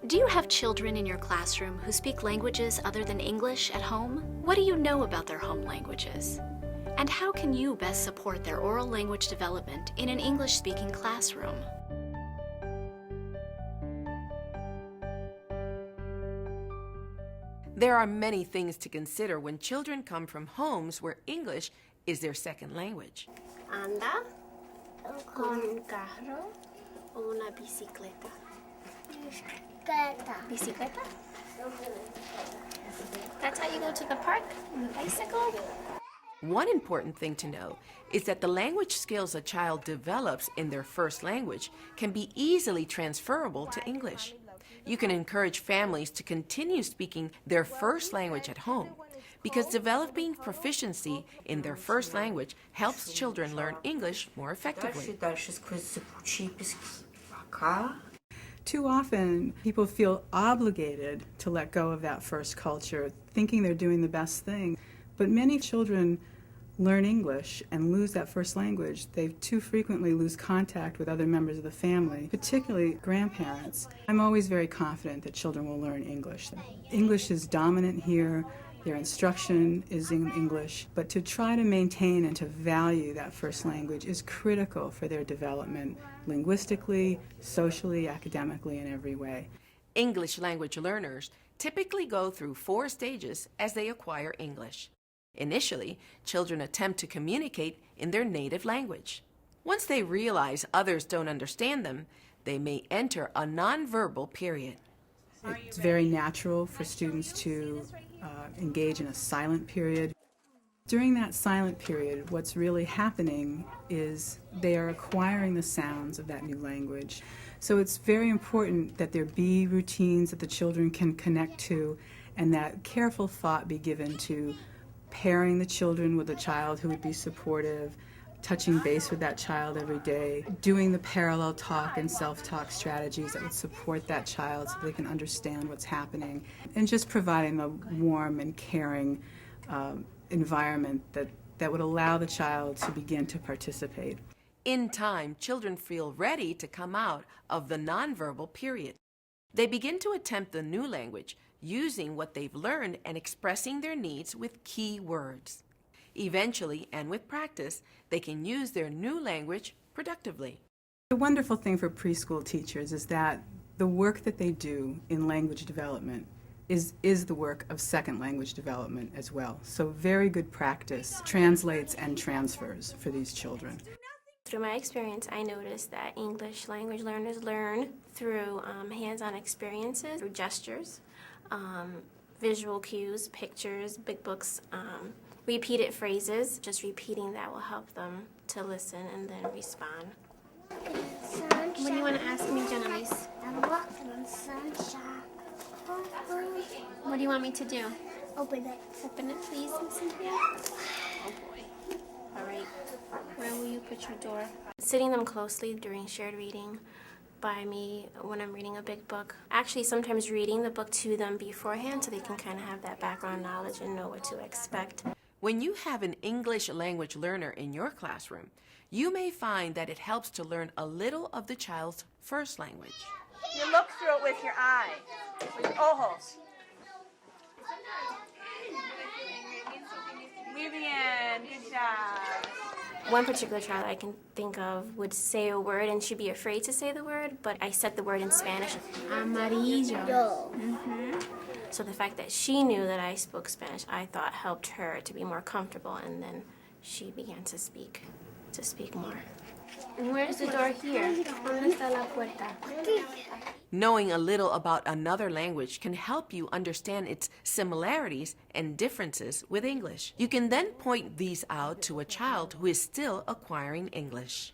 Do you have children in your classroom who speak languages other than English at home? What do you know about their home languages? And how can you best support their oral language development in an English-speaking classroom? There are many things to consider when children come from homes where English is their second language. Anda con un carro o una bicicleta. Bicicleta? That's how you go to the park on the bicycle? One important thing to know is that the language skills a child develops in their first language can be easily transferable to English. You can encourage families to continue speaking their first language at home because developing proficiency in their first language helps children learn English more effectively. Too often, people feel obligated to let go of that first culture, thinking they're doing the best thing. But many children learn English and lose that first language. They too frequently lose contact with other members of the family, particularly grandparents. I'm always very confident that children will learn English. English is dominant here. Their instruction is in English, but to try to maintain and to value that first language is critical for their development linguistically, socially, academically, in every way. English language learners typically go through 4 stages as they acquire English. Initially, children attempt to communicate in their native language. Once they realize others don't understand them, they may enter a nonverbal period. It's very natural for students to engage in a silent period. During that silent period, what's really happening is they are acquiring the sounds of that new language. So it's very important that there be routines that the children can connect to and that careful thought be given to pairing the children with a child who would be supportive, touching base with that child every day, doing the parallel talk and self-talk strategies that would support that child so they can understand what's happening, and just providing a warm and caring environment that would allow the child to begin to participate. In time, children feel ready to come out of the nonverbal period. They begin to attempt the new language, using what they've learned and expressing their needs with key words. Eventually, and with practice, they can use their new language productively. The wonderful thing for preschool teachers is that the work that they do in language development is the work of second language development as well. So very good practice translates and transfers for these children. Through my experience, I noticed that English language learners learn through hands-on experiences, through gestures, visual cues, pictures, big books, repeated phrases. Just repeating that will help them to listen and then respond. What do you want to ask me, Janalis? I'm walking on sunshine. What do you want me to do? Open it. Open it, please, Cynthia. Oh boy. All right. Where will you put your door? Sitting them closely during shared reading by me when I'm reading a big book. Actually, sometimes reading the book to them beforehand so they can kind of have that background knowledge and know what to expect. When you have an English language learner in your classroom, you may find that it helps to learn a little of the child's first language. You look through it with your eye, with your ojos. Muy bien, good job. One particular child I can think of would say a word and she'd be afraid to say the word, but I said the word in Spanish, amarillo. So the fact that she knew that I spoke Spanish, I thought helped her to be more comfortable, and then she began to speak more. And where's the door here? ¿Dónde está la puerta? Knowing a little about another language can help you understand its similarities and differences with English. You can then point these out to a child who is still acquiring English.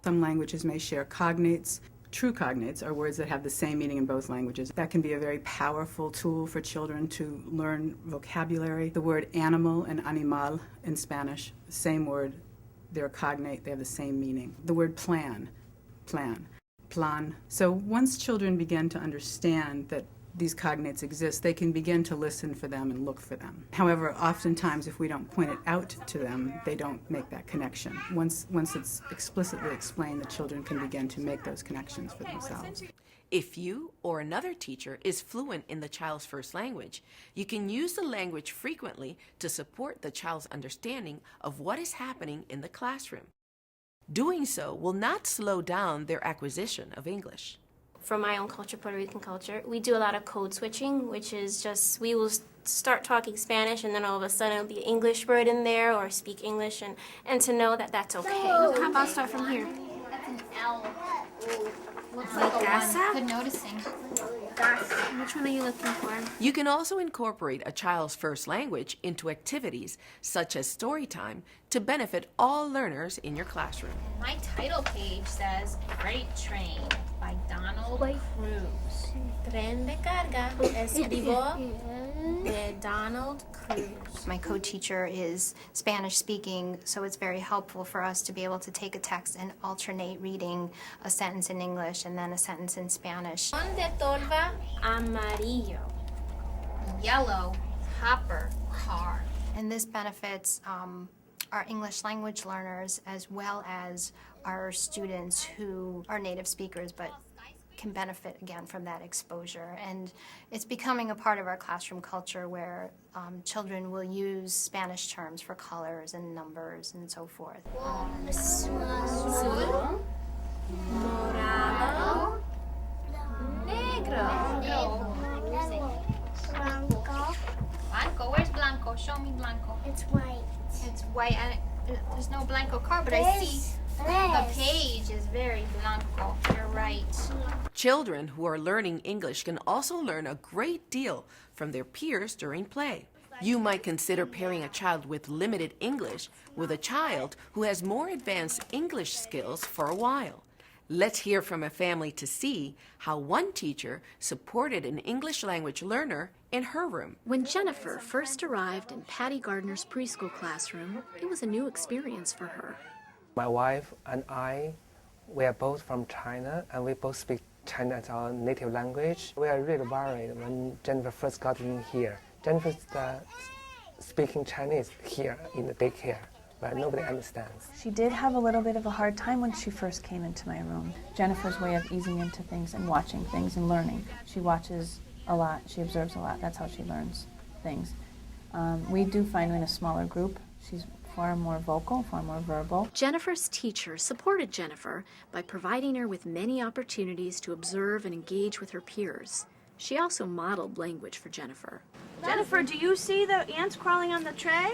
Some languages may share cognates. True cognates are words that have the same meaning in both languages. That can be a very powerful tool for children to learn vocabulary. The word animal and animal in Spanish, the same word, they're cognate, they have the same meaning. The word plan. So once children begin to understand that these cognates exist, they can begin to listen for them and look for them. However, oftentimes if we don't point it out to them, they don't make that connection. Once it's explicitly explained, the children can begin to make those connections for themselves. If you or another teacher is fluent in the child's first language, you can use the language frequently to support the child's understanding of what is happening in the classroom. Doing so will not slow down their acquisition of English. From my own culture, Puerto Rican culture, we do a lot of code switching, which is just we will start talking Spanish and then all of a sudden it'll be an English word in there or speak English, and to know that that's okay. Look, how about start from here? That's an L. Looks Like like a casa? one. Good noticing. Which one are you looking for? You can also incorporate a child's first language into activities such as story time to benefit all learners in your classroom. My title page says Freight Train by Donald Cruz. Tren de carga. Escribo de Donald Cruz. My co-teacher is Spanish speaking, so it's very helpful for us to be able to take a text and alternate reading a sentence in English and then a sentence in Spanish. Juan de Tolva, amarillo. Yellow hopper car. And this benefits our English language learners as well as our students who are native speakers but can benefit again from that exposure. And it's becoming a part of our classroom culture where children will use Spanish terms for colors and numbers and so forth. Azul, morado, negro. Blanco. Blanco. Where's Blanco? Show me Blanco. It's white. It's white and there's no Blanco car, but I see the page is very Blanco. You're right. Children who are learning English can also learn a great deal from their peers during play. You might consider pairing a child with limited English with a child who has more advanced English skills for a while. Let's hear from a family to see how one teacher supported an English language learner in her room. When Jennifer first arrived in Patty Gardner's preschool classroom, it was a new experience for her. My wife and I, we are both from China, and we both speak Chinese as our native language. We are really worried when Jennifer first got in here. Jennifer's speaking Chinese here in the daycare, but nobody understands. She did have a little bit of a hard time when she first came into my room. Jennifer's way of easing into things and watching things and learning. She watches a lot, she observes a lot. That's how she learns things. We do find her in a smaller group. She's far more vocal, far more verbal. Jennifer's teacher supported Jennifer by providing her with many opportunities to observe and engage with her peers. She also modeled language for Jennifer. Jennifer, do you see the ants crawling on the tray?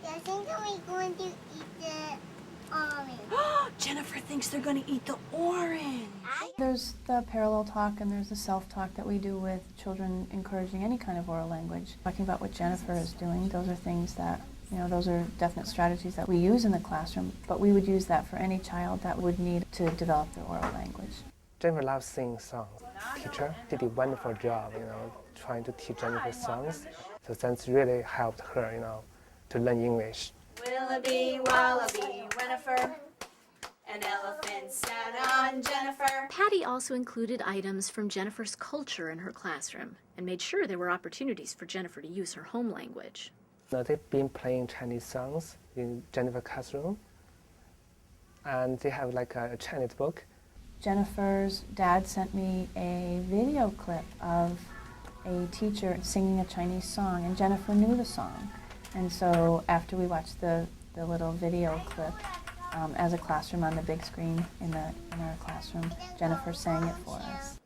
I think we're going to eat the orange. Jennifer thinks they're going to eat the orange. There's the parallel talk and there's the self-talk that we do with children encouraging any kind of oral language. Talking about what Jennifer is doing, those are things that, those are definite strategies that we use in the classroom, but we would use that for any child that would need to develop their oral language. Jennifer loves singing songs. Teacher did a wonderful job, trying to teach Jennifer songs. So that's really helped her, to learn English. Willoughby, wallaby, Jennifer. An elephant sat on Jennifer. Patty also included items from Jennifer's culture in her classroom and made sure there were opportunities for Jennifer to use her home language. They've been playing Chinese songs in Jennifer's classroom, and they have like a Chinese book. Jennifer's dad sent me a video clip of a teacher singing a Chinese song, and Jennifer knew the song. And so after we watched the little video clip as a classroom on the big screen in our classroom, Jennifer sang it for us.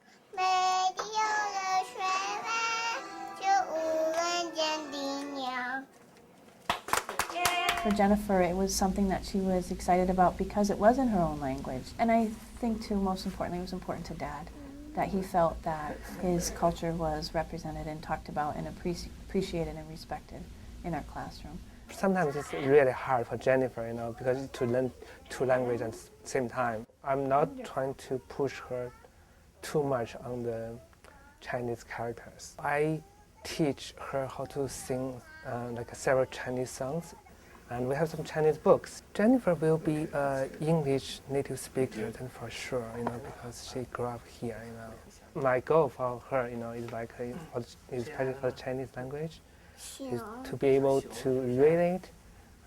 For Jennifer, it was something that she was excited about because it was in her own language. And I think, too, most importantly, it was important to Dad, that he felt that his culture was represented and talked about and appreciated and respected in our classroom. Sometimes it's really hard for Jennifer, because to learn two languages at the same time. I'm not trying to push her too much on the Chinese characters. I teach her how to sing several Chinese songs. And we have some Chinese books. Jennifer will be an English native speaker, then for sure, because she grew up here, My goal for her, is especially for the Chinese language, is to be able to read it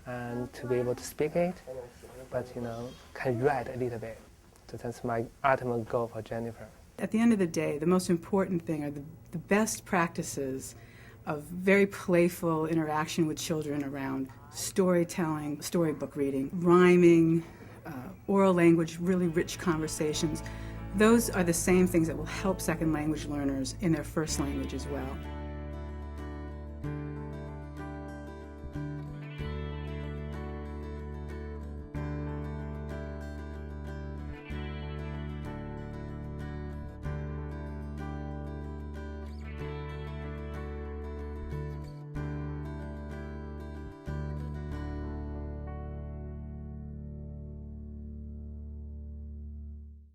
and to be able to speak it, but, can read a little bit. So that's my ultimate goal for Jennifer. At the end of the day, the most important thing are the best practices of very playful interaction with children around storytelling, storybook reading, rhyming, oral language, really rich conversations. Those are the same things that will help second language learners in their first language as well.